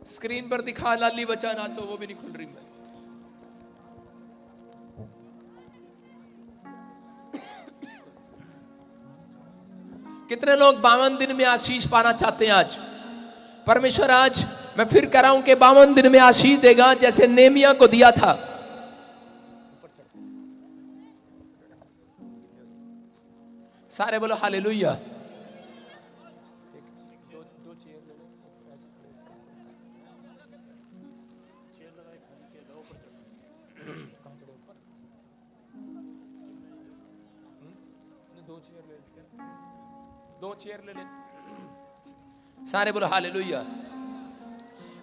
Screen पर दिखा लाली बचा ना, तो वो भी नहीं खुल रही। मैं कितने लोग 52 दिन में आशीष पाना चाहते हैं? आज परमेश्वर, आज मैं फिर कह रहा हूं कि 52 दिन में आशीष देगा, जैसे नेमिया को दिया था। सारे बोलो हालेलुया। दो चेयर ले ले। सारे बोलो हालेलुया।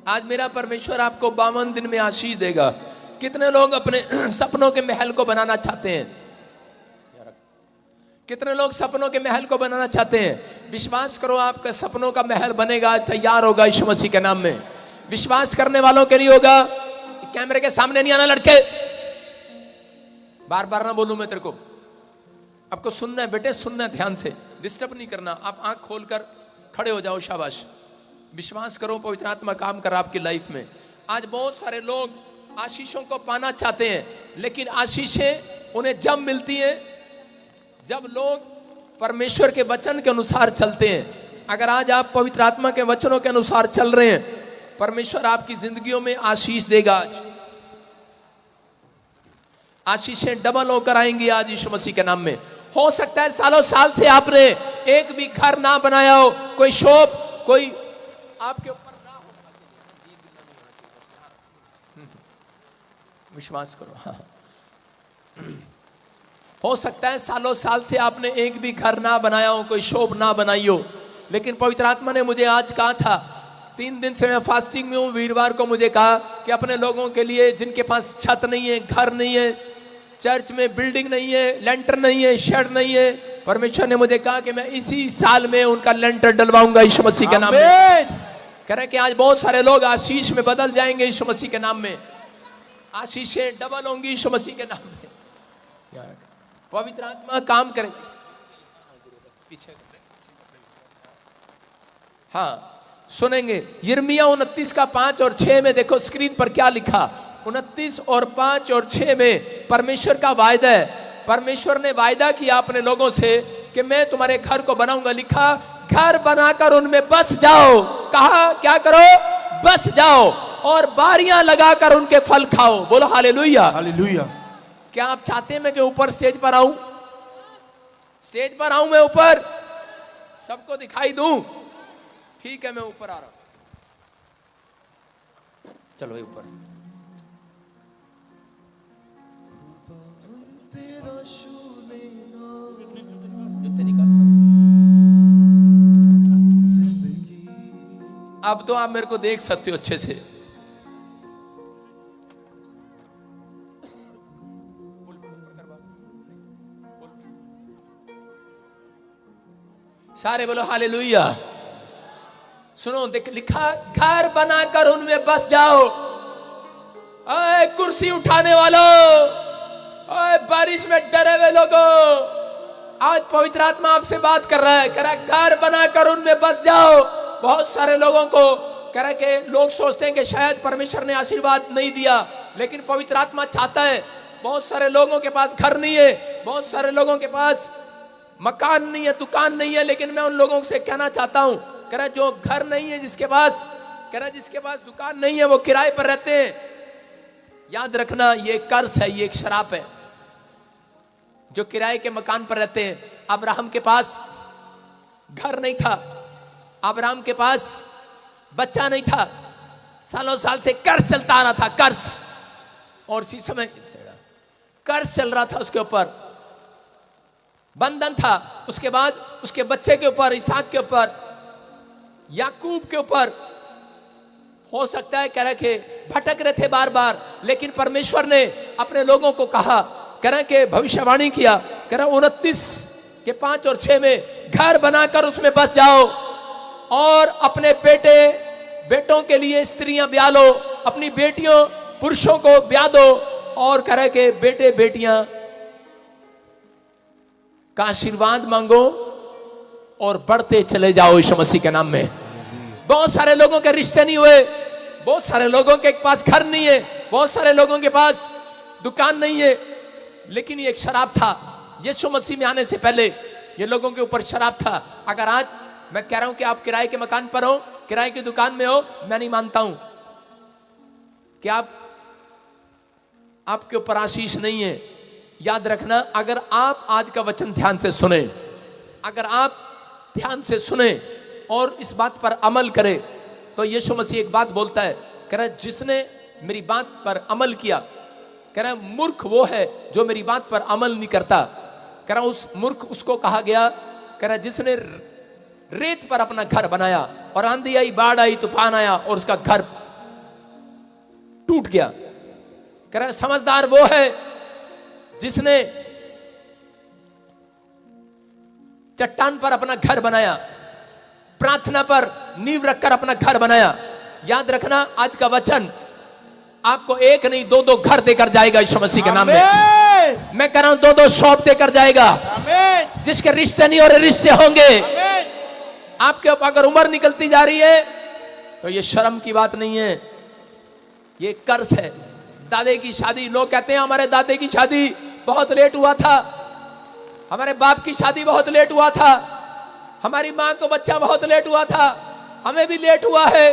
आज मेरा परमेश्वर आपको 52 दिन में आशीष देगा। कितने लोग अपने सपनों के महल को बनाना चाहते हैं? कितने लोग सपनों के महल को बनाना चाहते हैं? विश्वास करो, आपका सपनों का महल बनेगा, तैयार होगा यीशु मसीह के नाम में। विश्वास करने वालों के लिए होगा। कैमरे के सामने नहीं आना लड़के, बार बार ना बोलूं मैं तेरे को। आपको सुनना है बेटे, सुनना है ध्यान से, डिस्टर्ब नहीं करना। आप आंख खोलकर खड़े हो जाओ, शाबाश। विश्वास करो, पवित्र आत्मा काम कर आपकी लाइफ में। आज बहुत सारे लोग आशीषों को पाना चाहते हैं, लेकिन आशीषें उन्हें जब मिलती हैं जब लोग परमेश्वर के वचन के अनुसार चलते हैं। अगर आज आप पवित्र आत्मा के वचनों के अनुसार चल रहे हैं, परमेश्वर आपकी जिंदगियों में आशीष देगा। आज आशीषें डबल होकर आएंगी आज यीशु मसीह के नाम में। हो सकता है सालों साल से आपने एक भी घर ना बनाया हो, कोई शॉप कोई आपके ऊपर ना हो। विश्वास करो, हाँ। हो सकता है सालों साल से आपने एक भी घर ना बनाया हो, कोई शॉप ना बनाई हो, लेकिन पवित्र आत्मा ने मुझे आज कहा था, 3 दिन से मैं फास्टिंग में हूँ। वीरवार को मुझे कहा कि अपने लोगों के लिए जिनके पास छत नहीं है, घर नहीं है, चर्च में बिल्डिंग नहीं है, लेंटर नहीं है, शेड नहीं है, परमेश्वर ने मुझे कहा कि मैं इसी साल में उनका लेंटर डलवाऊंगा यीशु मसीह के नाम में। कह रहे कि आज बहुत सारे लोग आशीष में बदल जाएंगे यीशु मसीह के नाम में। आशीषें डबल होंगी यीशु मसीह के नाम में। पवित्र आत्मा काम करे। पीछे हाँ सुनेंगे। यिर्मयाह 29 का 5 और 6 में देखो स्क्रीन पर क्या लिखा। 29 और 5 और 6 में परमेश्वर का वायदा है। परमेश्वर ने वायदा किया अपने लोगों से कि मैं तुम्हारे घर को बनाऊंगा। लिखा, घर बनाकर उनमें बस जाओ। कहा, क्या करो? बस जाओ और बारियां लगाकर उनके फल खाओ। बोलो हालेलुया, हालेलुया। क्या आप चाहते हैं मैं कि ऊपर स्टेज पर आऊं? स्टेज पर आऊं मैं ऊपर, सबको दिखाई दूं? ठीक है, मैं ऊपर आ रहा हूं। चलो भाई ऊपर। अब तो आप मेरे को देख सकते हो अच्छे से। सारे बोलो हालेलुया। सुनो, देख लिखा, घर बनाकर उनमें बस जाओ। ओए कुर्सी उठाने वालों, ओए बारिश में डरे हुए लोगों, आज पवित्र आत्मा आपसे बात कर रहा है। कह रहा है घर बनाकर उनमें बस जाओ। बहुत सारे लोगों को कह रहा है कि लोग सोचते हैं कि शायद परमेश्वर ने आशीर्वाद नहीं दिया, लेकिन पवित्र आत्मा चाहता है। बहुत सारे लोगों के पास घर नहीं है, बहुत सारे लोगों के पास मकान नहीं है, दुकान नहीं है, लेकिन मैं उन लोगों से कहना चाहता हूं, कह रहा जो घर नहीं है, जिसके पास, कह रहा जिसके पास दुकान नहीं है, वो किराए पर रहते हैं। याद रखना, ये कर्ज है, ये एक शराप है। जो किराए के मकान पर रहते हैं। अब्राहम के पास घर नहीं था, अब्राहम के पास बच्चा नहीं था, सालों साल से कर्ज चलता आ रहा था, कर्ज। और इसी समय कर्ज चल रहा था, उसके ऊपर बंधन था। उसके बाद उसके बच्चे के ऊपर, इसहाक के ऊपर, याकूब के ऊपर। हो सकता है कह रहे थे भटक रहे थे बार बार, लेकिन परमेश्वर ने अपने लोगों को कहा, कह रहे कि भविष्यवाणी किया, कह रहे 29 के 5 और 6 में घर बनाकर उसमें बस जाओ और अपने बेटों के लिए स्त्रियां ब्याह लो, अपनी बेटियों पुरुषों को ब्याह दो, और कह रहे कि बेटे बेटियां का आशीर्वाद मांगो और बढ़ते चले जाओ यीशु मसीह के नाम में। बहुत सारे लोगों के रिश्ते नहीं हुए, बहुत सारे लोगों के पास घर नहीं है, बहुत सारे लोगों के पास दुकान नहीं है, लेकिन ये एक शराब था। यीशु मसीह में आने से पहले ये लोगों के ऊपर शराब था। अगर आज मैं कह रहा हूं कि आप किराए के मकान पर हो, किराए की दुकान में हो, मैं नहीं मानता हूं कि आपके ऊपर आशीष नहीं है। याद रखना, अगर आप आज का वचन ध्यान से सुने, अगर आप ध्यान से सुने और इस बात पर अमल करें, तो यीशु मसीह एक बात बोलता है, कह रहा जिसने मेरी बात पर अमल किया, कह रहा मूर्ख वो है जो मेरी बात पर अमल नहीं करता। कह रहा उस मूर्ख उसको कहा गया, कह रहा जिसने रेत पर अपना घर बनाया और आंधी आई, बाढ़ आई, तूफान आया और उसका घर टूट गया। कह रहा समझदार वो है जिसने चट्टान पर अपना घर बनाया, प्रार्थना पर नींव रखकर अपना घर बनाया। याद रखना, आज का वचन आपको एक नहीं दो दो घर देकर जाएगा यीशु मसीह के नाम में। मैं कह रहा हूं दो दो शॉप देकर जाएगा, जिसके रिश्ते नहीं और रिश्ते होंगे। आपके ऊपर अगर उम्र निकलती जा रही है तो ये शर्म की बात नहीं है, ये कर्ज है। दादे की शादी, लोग कहते हैं हमारे दादे की शादी बहुत लेट हुआ था, हमारे बाप की शादी बहुत लेट हुआ था, हमारी मां को बच्चा बहुत लेट हुआ था, हमें भी लेट हुआ है।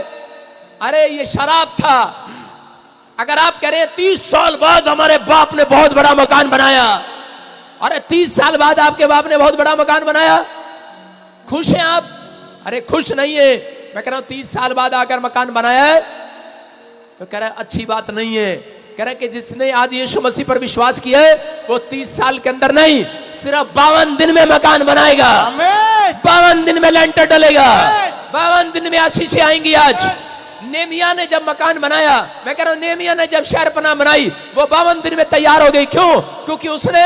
अरे ये शराब था। अगर आप कह रहे हैं 30 साल बाद हमारे बाप ने बहुत बड़ा मकान बनाया, अरे 30 साल बाद आपके बाप ने बहुत बड़ा मकान बनाया, खुश हैं आप? अरे खुश नहीं है। मैं कह रहा हूं 30 साल बाद आकर मकान बनाया है तो कह रहा है अच्छी बात नहीं है। कह रहा है कि जिसने आज यीशु मसीह पर विश्वास किया है वो 30 साल के अंदर नहीं, सिर्फ 52 दिन में मकान बनाएगा। 52 दिन में लेंटर डलेगा, 52 दिन में आशीषें आएंगी। आज नेमिया ने जब मकान बनाया, मैं कह रहा हूं नेमिया ने जब शहरपनाह बनाई, वो 52 दिन में तैयार हो गई। क्यों? क्योंकि उसने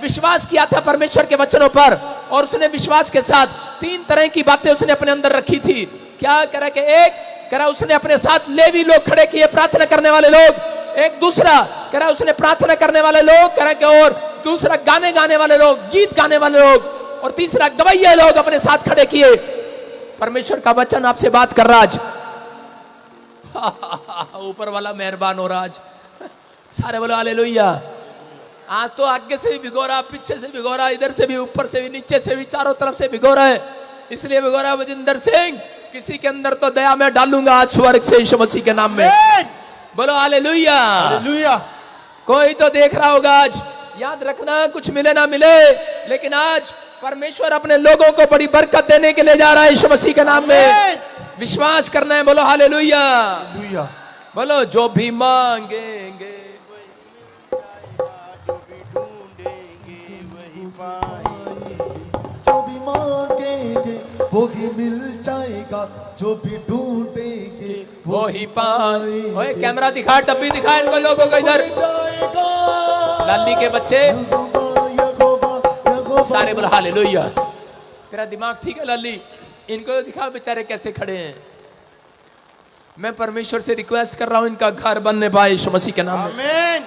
विश्वास किया था परमेश्वर के वचनों पर, और उसने विश्वास के साथ 3 तरह की बातें उसने अपने अंदर रखी थी। क्या कह रहा कि एक कह रहा उसने अपने साथ लेवी लोग खड़े किए, प्रार्थना करने वाले लोग। एक दूसरा कह रहा उसने प्रार्थना करने वाले लोग कह रहा कि, और दूसरा गाने गाने वाले लोग, गीत गाने वाले लोग, और तीसरा गवैये लोग अपने साथ खड़े किए। परमेश्वर का वचन आपसे बात कर रहा आज। ऊपर वाला मेहरबान हो रहा आज। सारे बोलो हालेलुया। आज तो आगे से भी भिगो रहा, पीछे से भिगो रहा, इधर से भी, ऊपर से भी, नीचे से भी, चारों तरफ से भिगो रहा है। इसलिए भिगो रहा वजिंदर सिंह, किसी के अंदर तो दया मैं डालूंगा आज स्वर्ग से यीशु मसीह के नाम में। बोलो हालेलुया। हालेलुया। कोई तो देख रहा होगा आज। याद रखना, कुछ मिले ना मिले, लेकिन आज परमेश्वर अपने लोगों को बड़ी बरकत देने के लिए जा रहा है यीशु मसीह के नाम में। विश्वास करना है। बोलो हालेलुया। बोलो जो भी मांगेंगे वो ही मिल जाएगा, जो भी ढूंढेंगे वो ही पाए। ओए कैमरा दिखा, डब्बी दिखा इनको लोगों को इधर। लाली के बच्चे सारे बोल हालेलुया। तेरा दिमाग ठीक है लाली? इनको दिखा बेचारे कैसे खड़े हैं। मैं परमेश्वर से रिक्वेस्ट कर रहा हूं इनका घर बनने पाए यीशु मसीह के नाम में। आमीन।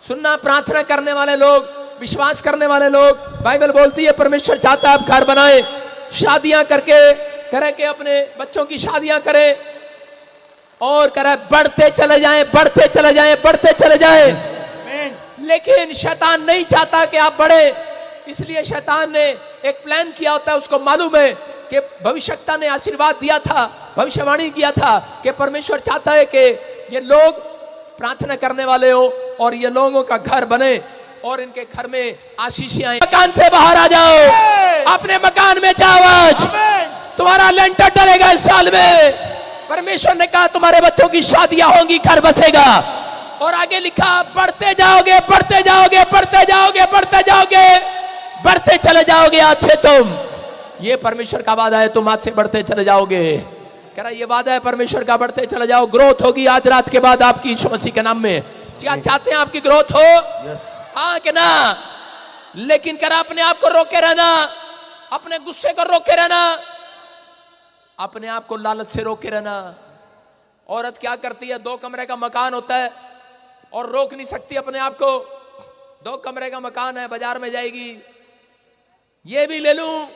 सुनना, प्रार्थना करने वाले लोग, विश्वास करने वाले लोग, बाइबल बोलती है परमेश्वर चाहता है आप घर बनाए, शादियां करके करे कि अपने बच्चों की शादियां करें, और करे बढ़ते चले जाएं, बढ़ते चले जाएं, बढ़ते चले जाएं। लेकिन शैतान नहीं चाहता कि आप बढ़े, इसलिए शैतान ने एक प्लान किया होता है। उसको मालूम है कि भविष्यवक्ता ने आशीर्वाद दिया था, भविष्यवाणी किया था कि परमेश्वर चाहता है कि ये लोग प्रार्थना करने वाले हो और ये लोगों का घर बने और इनके घर में आशीषें आए। मकान से बाहर आ जाओ, अपने मकान में जाओ। आज तुम्हारा लेंटर डलेगा इस साल में। परमेश्वर ने कहा तुम्हारे बच्चों की शादियां होंगी, घर बसेगा। और आगे लिखा बढ़ते जाओगे, बढ़ते जाओगे, बढ़ते जाओगे, बढ़ते जाओगे, बढ़ते चले जाओगे। आज से तुम, ये परमेश्वर का वादा है, तुम आज से बढ़ते चले जाओगे। कह रहा ये वादा है परमेश्वर का, बढ़ते चले जाओ। ग्रोथ होगी आज रात के बाद आपकी यीशु मसीह के नाम में। क्या चाहते हैं आपकी ग्रोथ हो? हाँ कि ना? लेकिन कह रहा अपने आप को रोके रहना, अपने गुस्से को रोके रहना, अपने आप को लालच से रोके रहना। औरत क्या करती है, 2 कमरे का मकान होता है और रोक नहीं सकती अपने आप को। 2 कमरे का मकान है, बाजार में जाएगी, ये भी ले लूं,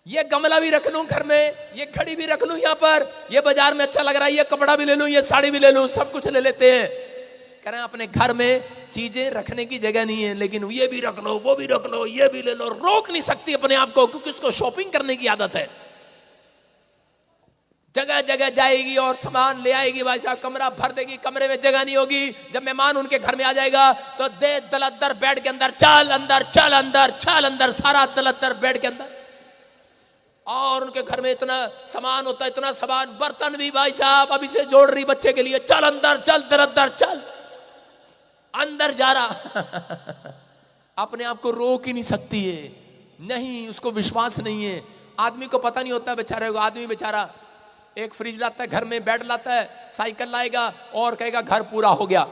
ये गमला भी रख लूं घर में, ये घड़ी भी रख लूं यहाँ पर, ये बाजार में अच्छा लग रहा है, ये कपड़ा भी ले लूं, ये साड़ी भी ले लूं, सब कुछ ले लेते हैं। कह रहे हैं अपने घर में चीजें रखने की जगह नहीं है, लेकिन ये भी रख लो, वो भी रख लो, ये भी ले लो। रोक नहीं सकती अपने आप को, क्योंकि उसको शॉपिंग करने की आदत है। जगह जगह जाएगी और सामान ले आएगी, भाई साहब कमरा भर देगी, कमरे में जगह नहीं होगी। जब मेहमान उनके घर में आ जाएगा तो दे दलदर बेड के अंदर, चल अंदर, चल अंदर, चल अंदर, सारा दलदर बेड के अंदर। और उनके घर में इतना सामान होता है, इतना सामान, बर्तन भी भाई साहब अभी से जोड़ रही बच्चे के लिए, चल अंदर, चल दलदर, चल अंदर जा रहा। अपने आप को रोक ही नहीं सकती है, नहीं, उसको विश्वास नहीं है। आदमी को पता नहीं होता बेचारे को, आदमी बेचारा एक फ्रिज लाता है घर में, बेड लाता है, साइकिल लाएगा और कहेगा घर पूरा हो गया,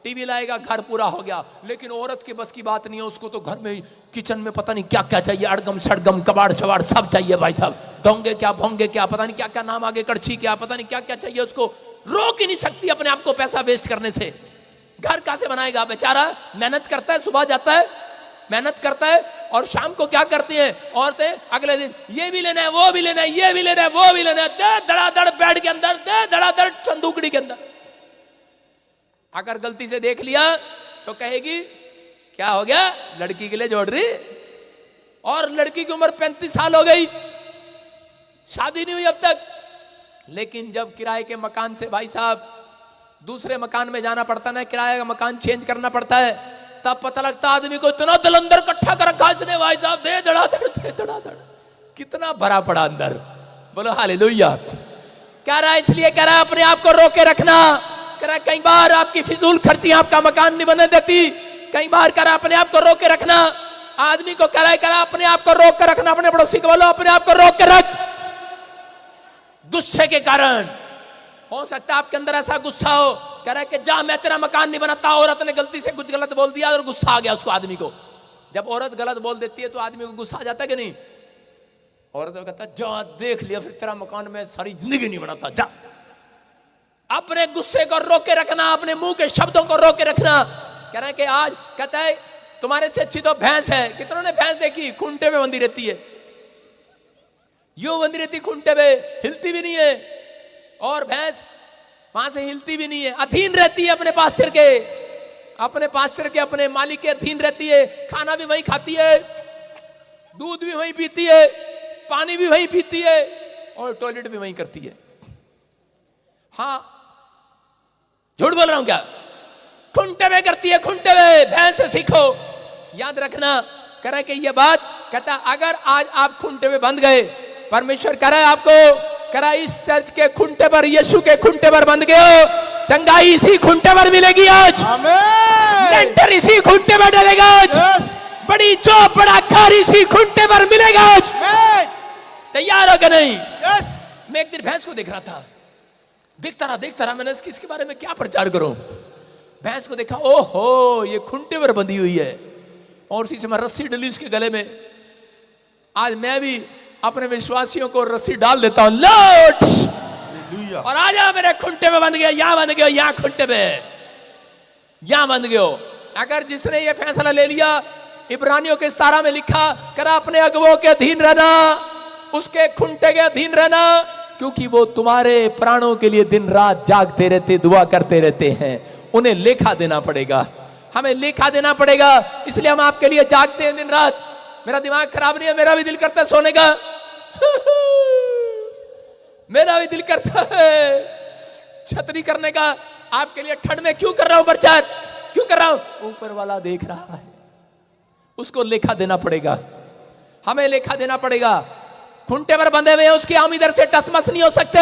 टीवी लाएगा घर पूरा हो गया। लेकिन औरत के बस की बात नहीं है, उसको तो घर में किचन में पता नहीं क्या क्या चाहिए, अड़गम सड़गम कबाड़ शबाड़ सब चाहिए भाई साहब, दोंगे क्या भोंगे क्या, पता नहीं क्या क्या नाम आगे, कड़छी क्या, पता नहीं क्या क्या चाहिए। उसको रोक ही नहीं सकती अपने आप को पैसा वेस्ट करने से। घर कहां से बनाएगा बेचारा, मेहनत करता है, सुबह जाता है मेहनत करता है और शाम को क्या करती हैं औरतें, अगले दिन ये भी लेना है, वो भी लेना है, ये भी लेना है, वो भी लेना है, दे धड़ाधड़ बेड के अंदर, दे धड़ाधड़ संदूकड़ी के अंदर। अगर गलती से देख लिया तो कहेगी क्या हो गया, लड़की के लिए जोड़ रही, और लड़की की उम्र 35 साल हो गई, शादी नहीं हुई अब तक। लेकिन जब किराए के मकान से भाई साहब दूसरे मकान में जाना पड़ता ना, किराए का मकान चेंज करना पड़ता है, तब पता लगता आदमी को इतना दिल अंदर इकट्ठा कर रखा इसने भाई साहब, दे धड़ाधड़, दे धड़ाधड़, कितना भरा पड़ा अंदर। बोलो हालेलुया। कह रहा है इसलिए कह रहा है अपने आप को रोके रखना। कह रहा है कई बार आपकी फिजूल खर्ची आपका मकान नहीं बनने देती, कई बार कह रहा है अपने आप को रोके रखना। आदमी को कह रहा है अपने आप को रोक कर रखना। अपने पड़ोसी को बोलो अपने आप को रोक कर रख। गुस्से के कारण हो सकता है आपके अंदर ऐसा गुस्सा हो, कह रहा है कि जा मैं तेरा मकान नहीं बनाता, औरत ने गलती से कुछ गलत बोल दिया और गुस्सा आ गया उसको, आदमी को। जब औरत गलत बोल देती है तो आदमी को गुस्सा आ जाता है कि नहीं। औरत को कहता है जा देख लिया फिर तेरा मकान में सारी जिंदगी नहीं बनाता, जा। अपने गुस्से को रोके रखना, अपने मुंह के शब्दों को रोके रखना। कह रहा है कि आज कहता है तुम्हारे से अच्छी तो भैंस है। कितनों ने भैंस देखी, खूंटे में बंधी रहती है, यूं बंधी रहती खूंटे में, हिलती भी नहीं है, और भैंस वहां से हिलती भी नहीं है, अधीन रहती है अपने पास्टर के, अपने पास्टर के, अपने मालिक के अधीन रहती है। खाना भी वहीं खाती है, दूध भी वहीं पीती है, पानी भी वहीं पीती है, और टॉयलेट भी वहीं करती है। हाँ झूठ बोल रहा हूं क्या? खूंटे में करती है, खूंटे में। भैंस से सीखो, याद रखना। कह रहा है कि ये बात, कहता अगर आज आप खूंटे में बंध गए, परमेश्वर कह रहा है आपको, कह रहा इस चर्च के खूंटे पर, यीशु के खूंटे पर बंध गए हो, चंगाई इसी खूंटे पर मिलेगी आज, लेंटर इसी खूंटे पर डलेगा आज, बड़ी चौप बड़ा घर इसी खूंटे पर मिलेगा आज। तैयार हो कि नहीं? मैं एक दिन भैंस को देख रहा था, देखता रहा मैंने इसके बारे में क्या प्रचार करूं। भैंस को देखा, ओहो ये खूंटे पर बंधी हुई है, और उसी समय रस्सी डली उसके गले में। आज मैं भी अपने विश्वासियों को रस्सी डाल देता हूं, लौट और आ जा मेरे खूंटे में बंध गया, यहां बंध गया, यहां खूंटे में, यहां बंध गयो। अगर जिसने ये फैसला ले लिया, इब्रानियों के 17 में लिखा, करा अपने अगुवों के अधीन रहना, उसके खूंटे के अधीन रहना, क्योंकि वो तुम्हारे प्राणों के लिए दिन रात जागते रहते, दुआ करते रहते हैं। उन्हें लेखा देना पड़ेगा, हमें लेखा देना पड़ेगा, इसलिए हम आपके लिए जागते हैं दिन रात। मेरा दिमाग खराब नहीं है, मेरा भी दिल करता है सोने का, मेरा भी दिल करता है छतरी करने का। आपके लिए ठंड में क्यों कर रहा हूं प्रचार, क्यों कर रहा हूं? ऊपर वाला देख रहा है, उसको लेखा देना पड़ेगा, हमें लेखा देना पड़ेगा। खूंटे पर बंधे हुए हैं, उसकी हम इधर से टसमस नहीं हो सकते।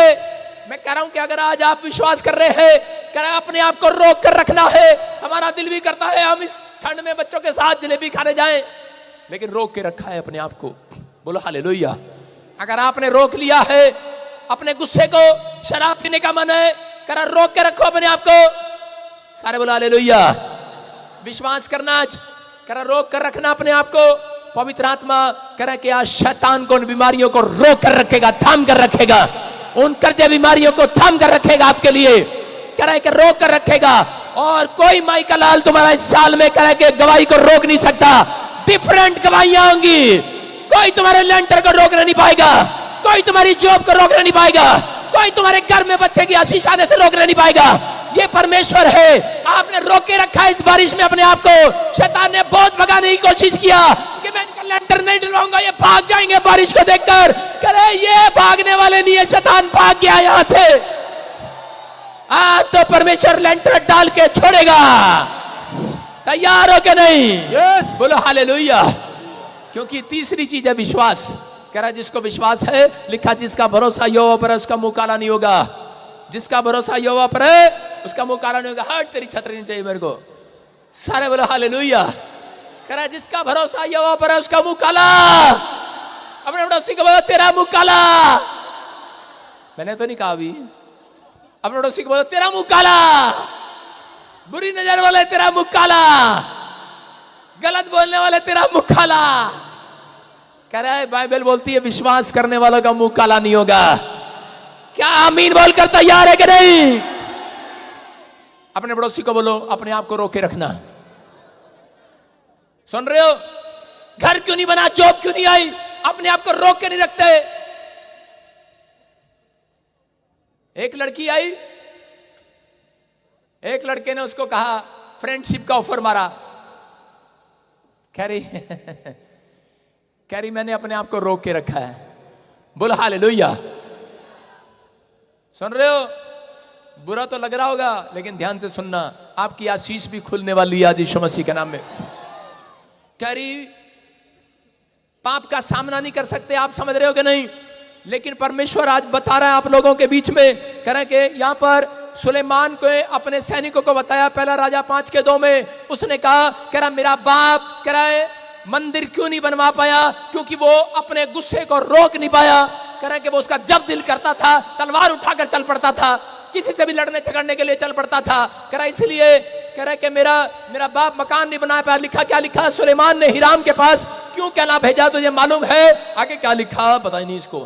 मैं कह रहा हूं कि अगर आज आप विश्वास कर रहे हैं, कह रहा अपने आप को रोक कर रखना है। हमारा दिल भी करता है हम इस ठंड में बच्चों के साथ जलेबी खाने जाएं, लेकिन रोक के रखा है अपने आप को। बोलो हालेलुया। अगर आपने रोक लिया है अपने गुस्से को, शराब पीने का मन है, कह रहा रोक के रखो अपने आप को। सारे बोलो हालेलुया। विश्वास करना, कह रहा रोक कर रखना अपने आप को। पवित्र आत्मा कह रहा कि आज शैतान को उन बीमारियों को रोक कर रखेगा, थाम कर रखेगा, उन कर्जे बीमारियों को थाम कर रखेगा आपके लिए। कह रहा है कि रोक कर रखेगा, और कोई माई का लाल तुम्हारा इस साल में कह रहा है कि गवाही को रोक नहीं सकता। डिफरेंट गवाहियां होंगी, कोई तुम्हारे लेंटर को रोकना नहीं पाएगा, कोई तुम्हारी जॉब को रोकना नहीं पाएगा, कोई तुम्हारे घर में बच्चे की आशीष आने से रोकना नहीं पाएगा। ये परमेश्वर है। आपने रोके रखा है इस बारिश में अपने आप को। शैतान ने बहुत भगाने की कोशिश किया कि मैं इनका लेंटर नहीं डलवाऊंगा, ये भाग जाएंगे बारिश को देखकर। करे ये भागने वाले नहीं है, शैतान भाग गया यहां से। आज तो परमेश्वर लेंटर डाल के छोड़ेगा। तैयार हो के नहीं? यस। बोलो हालेलुया। क्योंकि तीसरी चीज है विश्वास। कह रहा जिसको विश्वास है, लिखा जिसका भरोसा यहोवा पर है उसका मुंह काला नहीं होगा। जिसका भरोसा यहोवा पर है उसका मुंह काला नहीं होगा। हट, तेरी छतरी नहीं चाहिए मेरे को। सारे बोलो हालेलुया। कह रहा जिसका भरोसा यहोवा पर है उसका मुंह काला। अपने पड़ोसी को बोलो तेरा मुंह काला। मैंने तो नहीं कहा अभी। अपने पड़ोसी को बोलो तेरा मुंह काला। बुरी नजर वाले तेरा मुंह काला। गलत बोलने वाले तेरा मुंह काला। कह रहा है बाइबल बोलती है विश्वास करने वालों का मुंह काला नहीं होगा। क्या आमीन बोलकर तैयार है कि नहीं? अपने पड़ोसी को बोलो अपने आप को रोके रखना। सुन रहे हो? घर क्यों नहीं बना, जॉब क्यों नहीं आई, अपने आप को रोक के नहीं रखते। एक लड़की आई, एक लड़के ने उसको कहा, फ्रेंडशिप का ऑफर मारा। कह रही मैंने अपने आप को रोक के रखा है। बोलो हालेलुया। सुन रहे हो? बुरा तो लग रहा होगा लेकिन ध्यान से सुनना, आपकी आशीष भी खुलने वाली है यीशु मसीह के नाम में। कह रही पाप का सामना नहीं कर सकते, आप समझ रहे हो कि नहीं? लेकिन परमेश्वर आज बता रहा है आप लोगों के बीच में। कह रहे कि यहां पर सुलेमान को अपने सैनिकों को बताया, पहला राजा 5:2 में उसने कहा, कह रहा मेरा बाप कह रहा है मंदिर क्यों नहीं बनवा पाया, क्योंकि वो अपने गुस्से को रोक नहीं पाया। कह रहा कि वो उसका जब दिल करता था तलवार उठाकर चल पड़ता था, किसी से भी लड़ने झगड़ने के लिए चल पड़ता था। कह रहा इसलिए कह रहा कि मेरा बाप मकान नहीं बना पाया। लिखा क्या लिखा? सुलेमान ने हिराम के पास क्यों कहना भेजा तुझे मालूम है? आगे क्या लिखा पता ही नहीं इसको।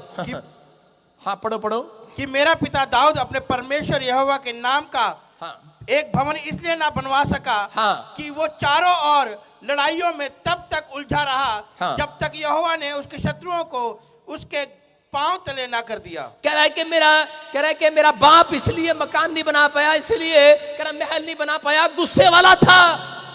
हाँ पढ़ो। कि मेरा पिता दाऊद अपने परमेश्वर यहोवा के नाम का एक भवन इसलिए ना बनवा सका कि वो चारों ओर लड़ाइयों में तब तक उलझा रहा जब तक यहोवा ने उसके शत्रुओं को उसके पांव तले ना कर दिया। कह रहा है कि मेरा बाप इसलिए मकान नहीं बना पाया, इसलिए कह रहा महल नहीं बना पाया, गुस्से वाला था,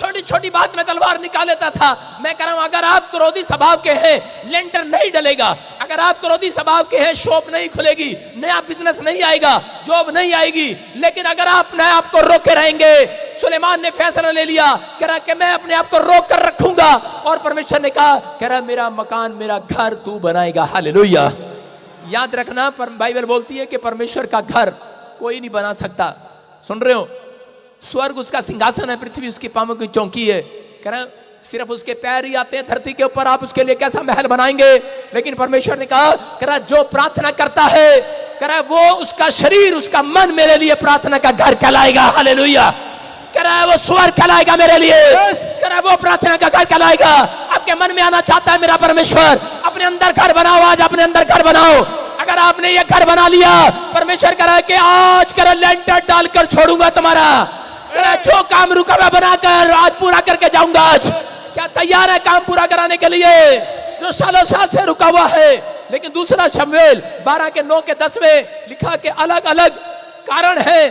छोटी छोटी बात में तलवार निकाल लेता था। मैं कह रहा हूं अगर आप क्रोधी स्वभाव के हैं, लेंटर नहीं डलेगा। अगर आप क्रोधी स्वभाव के हैं, शॉप नहीं खुलेगी, नया बिजनेस नहीं आएगा, जॉब नहीं आएगी। लेकिन अगर आप नए आपको रोके रहेंगे, सुलेमान ने फैसला ले लिया, कह रहा कि मैं अपने आप को रोक कर रखूंगा। और परमेश्वर ने कहा, कह रहा मेरा मकान मेरा घर तू बनाएगा। हालेलुया। याद रखना, बाइबल बोलती है कि परमेश्वर का घर कोई नहीं बना सकता। सुन रहे हो? स्वर्ग उसका सिंहासन है, पृथ्वी उसकी पांवों की चौकी है। कह रहा सिर्फ उसके पैर ही आते हैं धरती के ऊपर, आप उसके लिए कैसा महल बनाएंगे? लेकिन परमेश्वर ने कहा, कह रहा जो प्रार्थना करता है, कह रहा वो उसका शरीर उसका मन मेरे लिए प्रार्थना का घर कहलाएगा। हालेलुया। कह रहा है वो स्वर्ग कहलाएगा मेरे लिए। कह रहा है वो प्रार्थना का घर कहलाएगा। आपके मन में आना चाहता है मेरा परमेश्वर, अपने अंदर घर बनाओ, आज अपने अंदर घर बनाओ। अगर आपने ये घर बना लिया, परमेश्वर कह रहा है कि आज कह रहा लेंटर डालकर छोड़ूंगा तुम्हारा। जो काम रुका हुआ बनाकर आज पूरा करके जाऊंगा। आज क्या तैयार है काम पूरा कराने के लिए जो सालों साल से रुका हुआ है? लेकिन दूसरा शमूएल 12:9-10 में लिखा कि अलग अलग कारण है।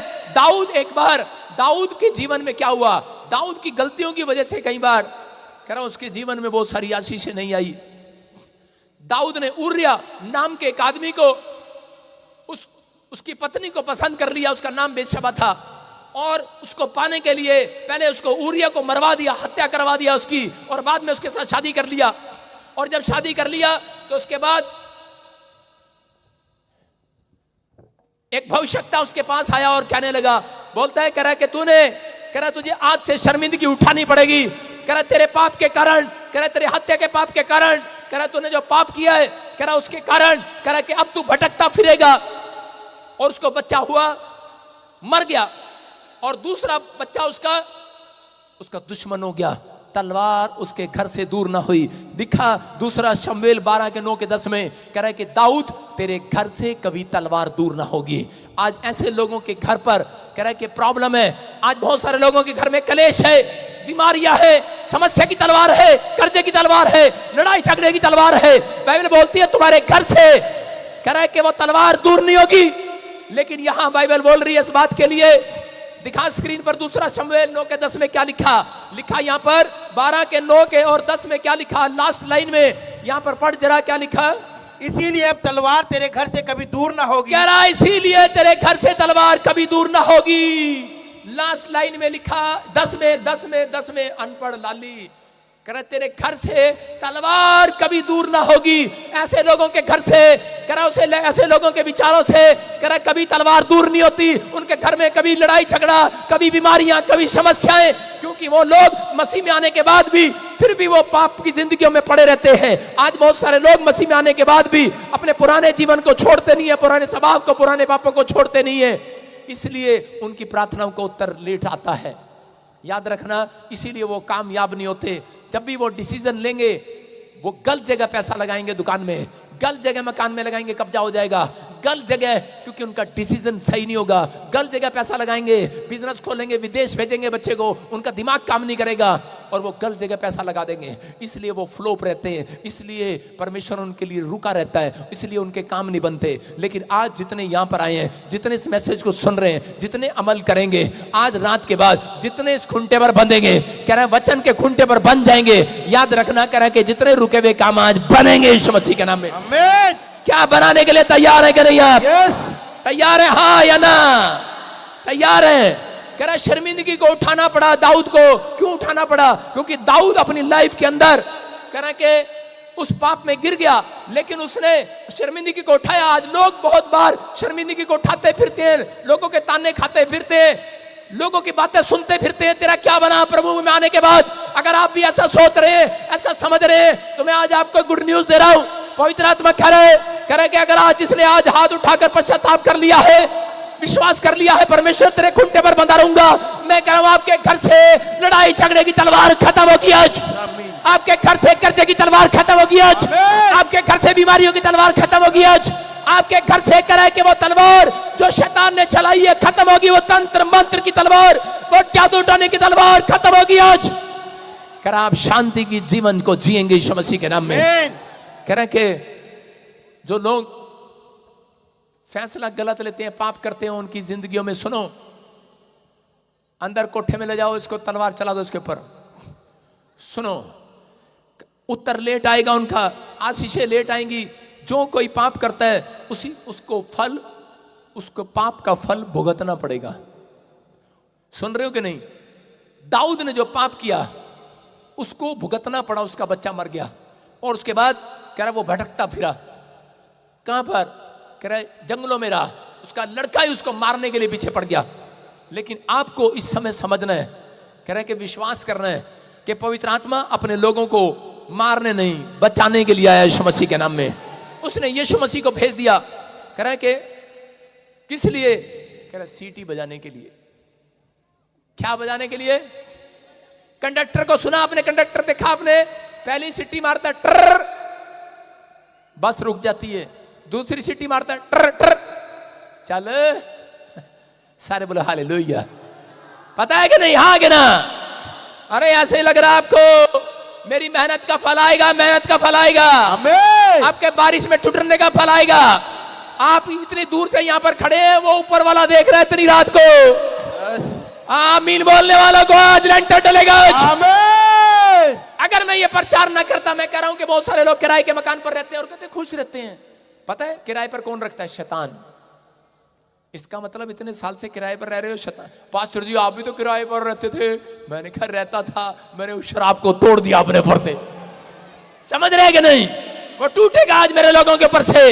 दाऊद के जीवन में क्या हुआ? दाऊद की गलतियों की वजह से कई बार कह रहा उसके जीवन में बहुत सारी आशीषें नहीं आई। दाऊद ने उरिया नाम के एक आदमी को उसकी पत्नी को पसंद कर लिया, उसका नाम बेतशबा था, और उसको पाने के लिए पहले उसको उरिया को मरवा दिया, हत्या करवा दिया उसकी, और बाद में उसके साथ शादी कर लिया। और जब शादी कर लिया तो उसके बाद एक भविष्यवक्ता उसके पास आया और कहने लगा, बोलता है, कह रहा कि कह रहा तुझे आज से शर्मिंदगी उठानी पड़ेगी। कह रहा तेरे पाप के कारण, कह रहा तेरे हत्या के पाप के कारण, कह रहा तूने जो पाप किया है, कह रहा उसके कारण, कह रहा कि अब तू भटकता फिरेगा। और उसको बच्चा हुआ, मर गया, और दूसरा बच्चा उसका दुश्मन हो गया, तलवार उसके घर से दूर ना हुई। दिखा दूसरा शमूएल 12:9-10 में कह रहा है कि दाऊद तेरे घर से कभी तलवार दूर ना होगी। आज ऐसे लोगों के घर पर कह रहा है कि प्रॉब्लम है। आज बहुत सारे लोगों के घर में कलेश है, बीमारियां है, समस्या की तलवार है, कर्जे की तलवार है, लड़ाई झगड़े की तलवार है। बाइबल बोलती है तुम्हारे घर से कह रहा है कि वो तलवार दूर नहीं होगी। लेकिन यहां बाइबल बोल रही है इस बात के लिए, दिखा स्क्रीन पर दूसरा शमूएल 9:10 में क्या लिखा, लिखा यहां पर 12 के 9 के और 10 में क्या लिखा, लास्ट लाइन में यहां पर पढ़ जरा क्या लिखा। इसीलिए अब तलवार तेरे घर से कभी दूर ना होगी। कह रहा इसीलिए तेरे घर से तलवार कभी दूर ना होगी। लास्ट लाइन में लिखा 10 में अनपढ़ लाली कह रहा तेरे घर से तलवार कभी दूर ना होगी। ऐसे लोगों के घर से कह रहा उसे, ऐसे लोगों के विचारों से कह रहा कभी तलवार दूर नहीं होती। उनके घर में कभी लड़ाई झगड़ा, कभी बीमारियां, कभी समस्याएं, क्योंकि वो लोग मसीह में आने के बाद भी फिर भी वो पाप की जिंदगियों में पड़े रहते हैं। आज बहुत सारे लोग मसीह में आने के बाद भी अपने पुराने जीवन को छोड़ते नहीं है, पुराने स्वभाव को, पुराने पापों को छोड़ते नहीं है। इसलिए उनकी प्रार्थनाओं को उत्तर लेट आता है। याद रखना, इसीलिए वो कामयाब नहीं होते। जब भी वो डिसीजन लेंगे वो गलत जगह पैसा लगाएंगे, दुकान में गलत जगह मकान में लगाएंगे, कब्जा हो जाएगा। गलत जगह, क्योंकि उनका डिसीजन सही नहीं होगा। गलत जगह पैसा लगाएंगे, बिजनेस खोलेंगे, विदेश भेजेंगे बच्चे को, उनका दिमाग काम नहीं करेगा और वो गलत जगह पैसा लगा देंगे। इसलिए वो फ्लोप रहते हैं, इसलिए परमेश्वर उनके लिए रुका रहता है, इसलिए उनके काम नहीं बनते। लेकिन आज जितने यहाँ पर आए हैं, जितने इस मैसेज को सुन रहे हैं, जितने अमल करेंगे, आज रात के बाद जितने इस खुंटे पर बंधेंगे, कह रहे हैं वचन के खुंटे पर बंध जाएंगे। याद रखना, कह रहा है कि जितने रुके हुए काम आज बनेंगे यीशु मसीह के नाम में। आमीन। क्या बनाने के लिए तैयार है कि नहीं आप? यस, तैयार है, हाँ या ना? तैयार है। कह रहा शर्मिंदगी को उठाना पड़ा दाऊद को। क्यों उठाना पड़ा? क्योंकि दाऊद अपनी लाइफ के अंदर कह रहा कि उस पाप में गिर गया, लेकिन उसने शर्मिंदगी को उठाया। आज लोग बहुत बार शर्मिंदगी को उठाते फिरते हैं, लोगों के ताने खाते फिरते हैं, लोगों की बातें सुनते फिरते हैं। तेरा क्या बना प्रभु में आने के बाद? अगर आप भी ऐसा सोच रहे हैं, ऐसा समझ रहे हैं, तो मैं आज आपको गुड न्यूज दे रहा हूं। पवित्र आत्मा कह रहे कि अगर आज जिसने आज हाथ उठाकर पश्चाताप कर लिया है, विश्वास कर लिया है, परमेश्वर तेरे खुंटे पर बंधा रहूंगा। मैं कह रहा हूं आपके घर से लड़ाई झगड़े की तलवार खत्म होगी आज। आपके घर से कर्जे की तलवार खत्म होगी आज। आपके घर से बीमारियों की तलवार खत्म होगी आज। आपके घर से करे कि वो तलवार जो शैतान ने चलाई है खत्म होगी। वो तंत्र मंत्र की तलवार, वो जादू टोने की तलवार खत्म होगी आज। कह रहा आप शांति की जीवन को जिएंगे यीशु मसीह के नाम में। कह रहे कि जो लोग फैसला गलत लेते हैं, पाप करते हैं, उनकी जिंदगियों में सुनो, अंदर कोठे में ले जाओ, इसको तलवार चला दो इसके ऊपर। सुनो, उत्तर लेट आएगा उनका, आशीषें लेट आएंगी। जो कोई पाप करता है उसको पाप का फल भुगतना पड़ेगा। सुन रहे हो कि नहीं? दाऊद ने जो पाप किया उसको भुगतना पड़ा, उसका बच्चा मर गया और उसके बाद कह रहा वो भटकता फिरा। कहां पर? कह रहा जंगलों में रहा। उसका लड़का ही उसको मारने के लिए पीछे पड़ गया। लेकिन आपको इस समय समझना है, कह रहे कि विश्वास करना है कि पवित्र आत्मा अपने लोगों को मारने नहीं, बचाने के लिए आया यीशु मसीह के नाम में। उसने यीशु मसीह को भेज दिया। कह रहा है कि किस लिए? कह रहा सीटी बजाने के लिए। क्या बजाने के लिए? कंडक्टर को सुना आपने? कंडक्टर देखा आपने? पहली सीटी मारता है ट्र, बस रुक जाती है। दूसरी सीटी मारता है ट्र ट्र, चल। सारे बोले हालेलुया। पता है कि नहीं? हाँ कि ना? अरे ऐसे ही लग रहा है आपको मेरी मेहनत का फल आएगा, मेहनत का फल आएगा। आमीन। आपके बारिश में टूटने का फल आएगा। आप इतनी दूर से यहाँ पर खड़े हैं, वो ऊपर वाला देख रहा है इतनी रात को। आमीन बोलने वालों को आज लेंटर डलेगा। आमीन। अगर मैं ये प्रचार ना करता, मैं कह रहा हूं कि बहुत सारे लोग किराए के मकान पर रहते हैं और कहते खुश रहते हैं। पता है किराए पर कौन रखता है? शैतान। इसका मतलब इतने साल से किराए पर रह रहे हो शैतान। पास्टर जी आप भी तो किराए पर रहते थे। मैंने कहा रहता था, मैंने उस शराब को तोड़ दिया अपने ऊपर से। समझ रहे कि नहीं? वो टूटेगा आज मेरे लोगों के ऊपर से।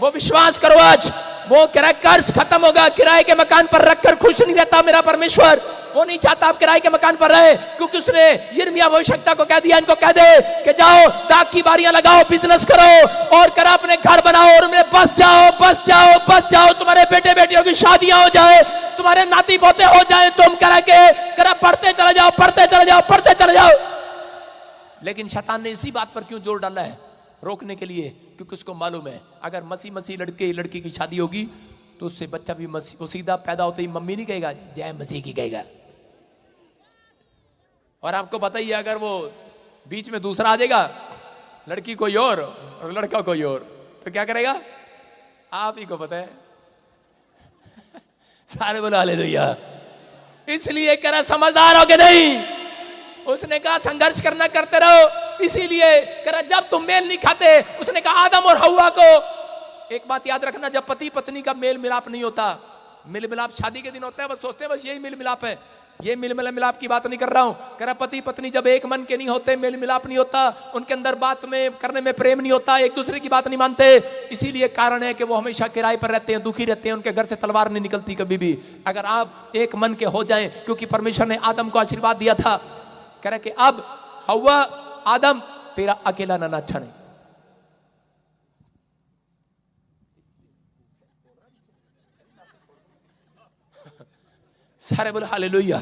वो विश्वास करो, आज वो कर्ज खत्म होगा। किराए के मकान पर रखकर खुश नहीं रहता मेरा परमेश्वर। वो नहीं चाहता आप किराए के मकान पर रहे, क्योंकि उसने यिर्मयाह भविष्यवक्ता को कह दिया, इनको कह दे कि जाओ दाख की बारियां लगाओ, बिजनेस करो और करा अपने घर बनाओ और उनमें बस जाओ, बस जाओ, बस जाओ। तुम्हारे बेटे बेटियों की शादियां हो जाए, तुम्हारे नाती पोते हो जाए, तुम करा पढ़ते चले जाओ, पढ़ते चले जाओ, पढ़ते चले जाओ। लेकिन शैतान ने इसी बात पर क्यों जोर डाला है? रोकने के लिए, क्योंकि उसको मालूम है अगर मसीह लड़के लड़की की शादी होगी तो उससे बच्चा भी मसीह, वो सीधा पैदा होते ही मम्मी नहीं कहेगा जय मसीह की कहेगा। और आपको पता ही है अगर वो बीच में दूसरा आ जाएगा, लड़की कोई और लड़का कोई और, तो क्या करेगा आप ही को पता है। सारे बोला हालेलुया। इसलिए करा समझदार हो के नहीं, उसने कहा संघर्ष करना करते रहो। इसीलिए करा जब तुम मेल नहीं खाते, उसने कहा आदम और हव्वा को, एक बात याद रखना, जब पति पत्नी का मेल मिलाप नहीं होता, मेल मिलाप शादी के दिन होता है, बस सोचते हैं बस यही मेल मिलाप है, ये मेल मिलाप की बात नहीं कर रहा हूं। कह रहा पति पत्नी जब एक मन के नहीं होते, मेल मिलाप नहीं होता, उनके अंदर बात में करने में प्रेम नहीं होता, एक दूसरे की बात नहीं मानते, इसीलिए कारण है कि वो हमेशा किराए पर रहते हैं, दुखी रहते हैं, उनके घर से तलवार नहीं निकलती कभी भी। अगर आप एक मन के हो जाएं, क्योंकि परमेश्वर ने आदम को आशीर्वाद दिया था, कह रहा कि अब हव्वा आदम तेरा अकेला रहना अच्छा नहीं। सारे बोले हालेलुया।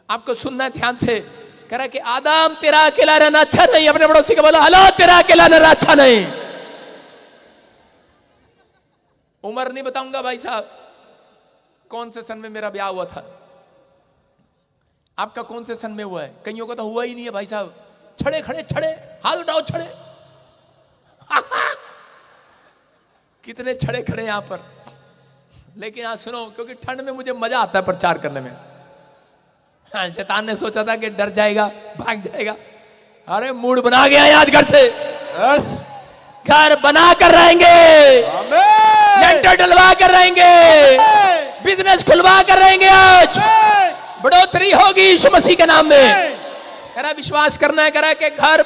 आपको सुनना है ध्यान से। कह रहा है कि आदम तेरा अकेला रहना अच्छा नहीं। अपने पड़ोसी को बोला हेलो तेरा अकेला रहना अच्छा नहीं। उम्र नहीं बताऊंगा भाई साहब, कौन से सन में मेरा ब्याह हुआ था, आपका कौन से सन में हुआ है? कईयों को तो हुआ ही नहीं है भाई साहब। छड़े खड़े छड़े, हाथ उठाओ छड़े। कितने छड़े खड़े यहां पर। लेकिन आज सुनो, क्योंकि ठंड में मुझे मजा आता है प्रचार करने में। हाँ, शैतान ने सोचा था कि डर जाएगा, भाग जाएगा। अरे मूड बना गया है आज घर से। यस, घर बना कर रहेंगे, लेंटर डलवा कर रहेंगे, बिजनेस खुलवा कर रहेंगे। आज बढ़ोतरी होगी यीशु मसीह के नाम में। कह रहा विश्वास करना है, कह रहा कि घर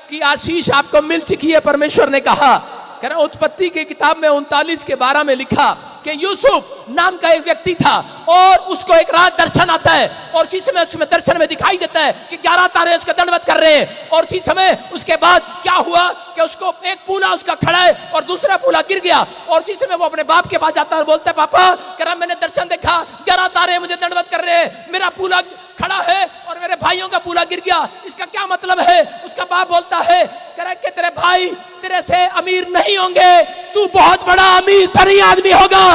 की आशीष आपको मिल चुकी है, परमेश्वर ने कहा। कह रहा उत्पत्ति की किताब में 39:12 में लिखा कि यूसुफ नाम का एक व्यक्ति था और उसको एक रात दर्शन आता है और उसी समय उसमें दर्शन में दिखाई देता है कि 11 तारे उसका दंडवत कर रहे हैं। और उसी समय उसके बाद क्या हुआ कि उसको एक पूला उसका खड़ा है और दूसरा पूला गिर गया। और उसी समय वो अपने बाप के पास जाता है और बोलता है पापा, कह रहा मैंने दर्शन देखा, 11 तारे मुझे दंडवत कर रहे हैं, मेरा पूला खड़ा है और मेरे भाइयों का पूला गिर गया, इसका क्या मतलब है? उसका बाप बोलता है, कह रहा कि तेरे भाई तेरे से अमीर नहीं होंगे, तू बहुत बड़ा अमीर धनी आदमी होगा।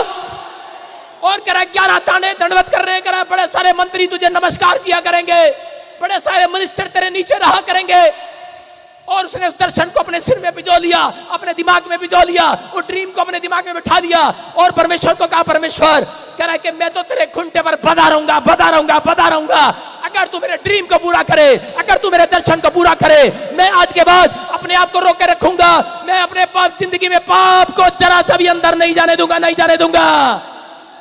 और कह रहा 11 तारे दंडवत कर रहे हैं, कह रहा बड़े सारे मंत्री तुझे नमस्कार किया करेंगे, बड़े सारे मिनिस्टर तेरे नीचे रहा करेंगे। और उसने उस दर्शन को अपने सिर में बिजो लिया, अपने दिमाग में बिजो लिया, उस ड्रीम को अपने दिमाग में बिठा दिया और परमेश्वर को कहा, परमेश्वर कह रहा है कि मैं तो तेरे खुंटे पर बधा रहूंगा, बधा रहूंगा, बधा रहूंगा। अगर तू मेरे ड्रीम को पूरा करे, अगर तू मेरे दर्शन को पूरा करे, मैं आज के बाद अपने आप को रोक के रखूंगा। मैं अपने पाप जिंदगी में पाप को जरा सा भी अंदर नहीं जाने दूंगा, नहीं जाने दूंगा।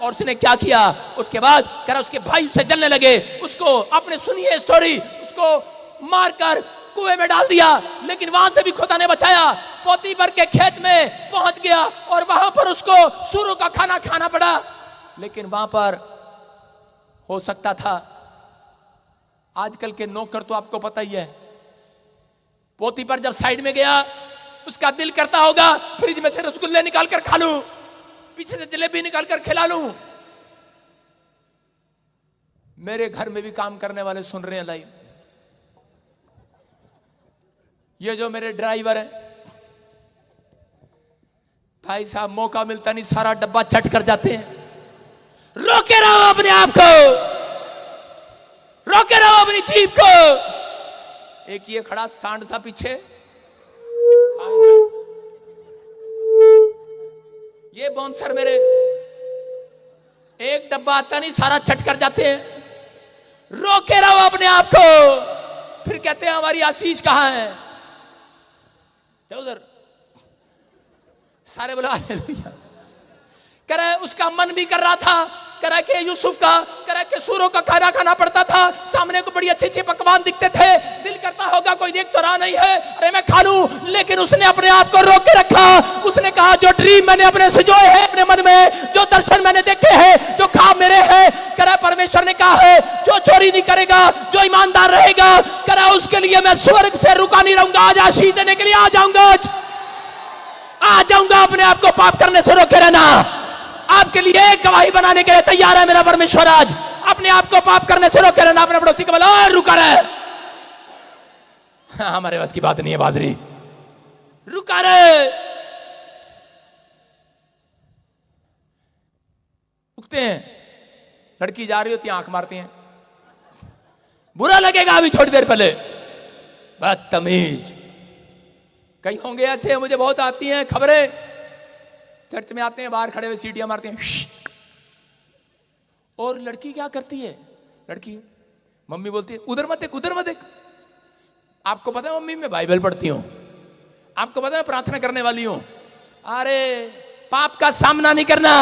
और उसने क्या किया? उसके बाद कह रहा उसके भाई उससे जलने लगे, उसको आपने सुनी है स्टोरी, उसको मारकर कुएं में डाल दिया। लेकिन वहां से भी खुदा ने बचाया, पोतीफर के खेत में पहुंच गया और वहां पर उसको सूरों का खाना खाना पड़ा। लेकिन वहां पर हो सकता था, आजकल के नौकर तो आपको पता ही है, पोतीफर जब साइड में गया, उसका दिल करता होगा फ्रिज में से रसगुल्ले निकाल कर खा लूं, पीछे से जलेबी निकाल कर खिला लूं। मेरे घर में भी काम करने वाले सुन रहे हैं लाइव, ये जो मेरे ड्राइवर है भाई साहब, मौका मिलता नहीं सारा डब्बा चट कर जाते हैं। रोके रहो अपने आप को, रोके रहो अपनी जीभ को। एक ये खड़ा सांड सा पीछे, ये बाउंसर मेरे, एक डब्बा आता नहीं सारा चट कर जाते हैं। रोके रहो अपने आप को। फिर कहते हैं हमारी आशीष कहां है? उधर सारे बोला हालेलुया। कह रहा है उसका मन भी कर रहा था, कह रहा है कि यूसुफ का, कह रहा है कि सूरों का खाना खाना पड़ता था, सामने को बड़ी अच्छे अच्छे पकवान दिखते थे, दिल करता होगा कोई देख तो रहा नहीं है, अरे मैं खा लूं। लेकिन उसने अपने आप को रोक के रखा। उसने कहा जो ड्रीम मैंने अपने सजोए हैं अपने मन में, जो दर्शन मैंने देखे हैं, जो ख्वाब मेरे हैं, कह रहा परमेश्वर ने कहा है जो चोरी नहीं करेगा, जो ईमानदार रहेगा, कह रहा उसके लिए मैं स्वर्ग से रुका नहीं रहूंगा, आज आशीष देने के लिए आ जाऊंगा, आ जाऊंगा। अपने आप को पाप करने से रोके रहना। आपके लिए एक गवाही बनाने के लिए तैयार है मेरा परमेश्वर। आज अपने आप को पाप करने से रोके रहना। अपने पड़ोसी को बोला रुका रहे, हमारे बस की बात नहीं है बादरी, रुका रहे। उठते हैं, लड़की जा रही होती है, आंख मारते हैं, बुरा लगेगा अभी थोड़ी देर पहले। बदतमीज। कई होंगे ऐसे, मुझे बहुत आती हैं खबरें, चर्च में आते हैं, बाहर खड़े हुए सीटियां मारते हैं, और लड़की क्या करती है, लड़की मम्मी बोलती है उधर मत देख, उधर मत देख। आपको पता है मम्मी मैं बाइबल पढ़ती हूं, आपको पता है प्रार्थना करने वाली हूं। अरे पाप का सामना नहीं करना।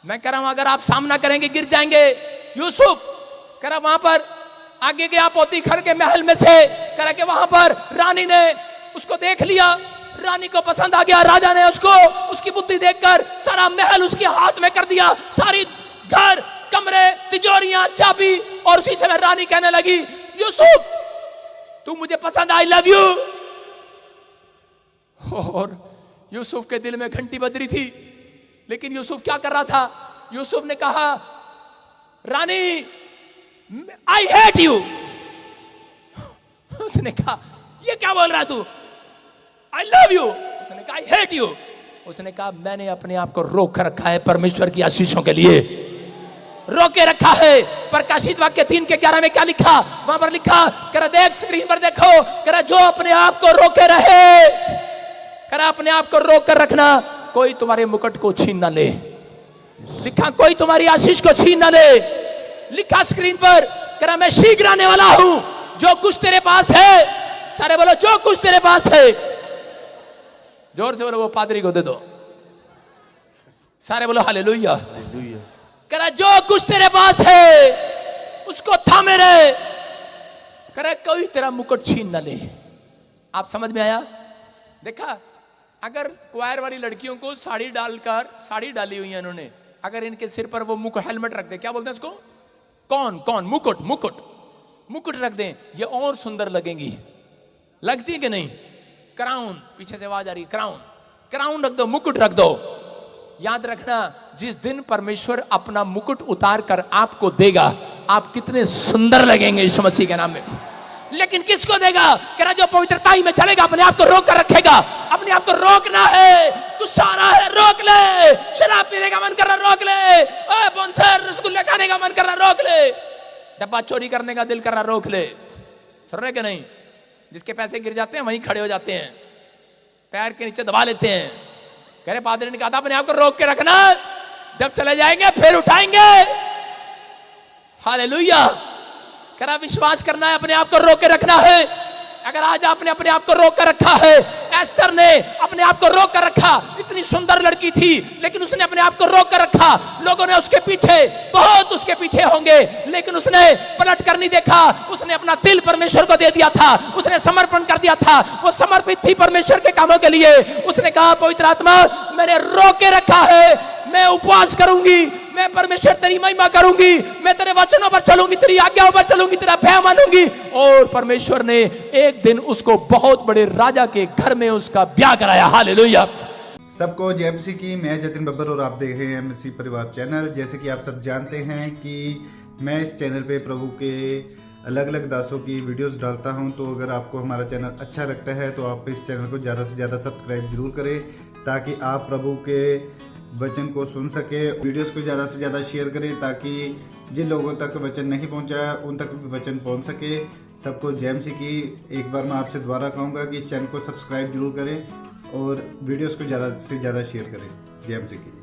मैं कह रहा हूं अगर आप सामना करेंगे गिर जाएंगे। यूसुफ कह रहा वहां पर आगे गया पोतीफर के महल में से, कह रहा कि वहां पर रानी ने उसको देख लिया, रानी को पसंद आ गया, राजा ने उसको उसकी बुद्धि देखकर सारा महल उसके हाथ में कर दिया, सारी घर कमरे तिजोरियां चाबी। और उसी समय रानी कहने लगी यूसुफ तू मुझे पसंद, आई लव यू। और यूसुफ के दिल में घंटी बज रही थी, लेकिन यूसुफ क्या कर रहा था, यूसुफ ने कहा रानी आई हेट यू। उसने कहा ये क्या बोल रहा तू, आई लव यू। उसने कहा आई हेट यू। उसने कहा मैंने अपने आप को रोक रखा है परमेश्वर की आशीषों के लिए, रोके रखा है। प्रकाशित वाक्य 3:11 में क्या लिखा, वहां पर लिखा कर देख, स्क्रीन पर देखो, कर जो अपने आप को रोके रहे, कर अपने आप को रोक कर रखना, कोई तुम्हारे मुकुट को छीन ना ले। लिखा कोई तुम्हारी आशीष को छीन ना ले। लिखा स्क्रीन पर, कर मैं शीघ्र आने वाला हूं, जो कुछ तेरे पास है, सारे बोलो जो कुछ तेरे पास है, जोर से बोलो वो पादरी को दे दो, सारे बोलो हालेलुया। कह जो कुछ तेरे पास है उसको थामे रहे, कह कोई तेरा मुकुट छीन ना ले। आप समझ में आया? देखा, अगर क्वायर वाली लड़कियों को साड़ी डालकर, साड़ी डाली हुई है इन्होंने, अगर इनके सिर पर वो मुकुट हेलमेट रख दे, क्या बोलते हैं उसको, कौन मुकुट, मुकुट रख दें, ये और सुंदर लगेंगी। लगती है कि नहीं? क्राउन, पीछे से आवाज आ रही, क्राउन रख दो, मुकुट रख दो। याद रखना जिस दिन परमेश्वर अपना मुकुट उतार कर आपको देगा, आप कितने सुंदर लगेंगे यीशु मसीह के नाम में। लेकिन किसको देगा? कह जो पवित्रताई में चलेगा, अपने आप को रोक कर रखेगा। अपने आप को रोकना है, गुस्सा आ रहा है रोक ले, शराब पीने का मन कर रहा रोक ले, बॉन्सर रसगुल्ले खाने का मन कर रहा रोक ले, डब्बा चोरी करने का दिल कर रहा रोक ले। सुन रहे कि नहीं? जिसके पैसे गिर जाते हैं वहीं खड़े हो जाते हैं, पैर के नीचे दबा लेते हैं। कह रहे पादरी ने कहा था अपने आप को रोक के रखना, जब चले जाएंगे फिर उठाएंगे। हालेलुया। कह रहा विश्वास करना है, अपने आप को रोक के रखना है। अगर आज आपने अपने आप को रोक कर रखा है, एस्तर ने अपने आप को रोक कर रखा, इतनी सुंदर लड़की थी लेकिन उसने अपने आप को रोक कर रखा। लोगों ने उसके पीछे, बहुत उसके पीछे होंगे, लेकिन उसने पलट कर नहीं देखा। उसने अपना दिल परमेश्वर को दे दिया था, उसने समर्पण कर दिया था, वो समर्पित थी परमेश्वर के कामों के लिए। उसने कहा पवित्र आत्मा मैंने रोक के रखा है, मैं उपवास करूंगी, मैं परमेश्वर तेरी महिमा करूंगी, मैं तेरे वचनों पर चलूंगी, तेरी आज्ञाओं पर चलूंगी, तेरा भय मानूंगी। और परमेश्वर ने एक दिन उसको बहुत बड़े राजा के घर में उसका ब्याह कराया। हालेलुया। सबको जय मसीह की। मैं जतिन बब्बर और आप देख रहे हैं मसीह परिवार चैनल। जैसे कि आप सब जानते हैं कि मैं इस चैनल पे प्रभु के अलग अलग दासों की वीडियोस डालता हूं, तो अगर आपको हमारा चैनल अच्छा लगता है तो आप इस चैनल को ज़्यादा से ज़्यादा सब्सक्राइब जरूर करें, ताकि आप प्रभु के वचन को सुन सके। वीडियोस को ज़्यादा से ज़्यादा शेयर करें, ताकि जिन लोगों तक वचन नहीं पहुंचा उन तक भी वचन पहुंच सके। सबको जय मसीह की। एक बार मैं आपसे दोबारा कहूँगा कि इस चैनल को सब्सक्राइब जरूर करें और वीडियोस को ज़्यादा से ज़्यादा शेयर करें। जय मसीह की।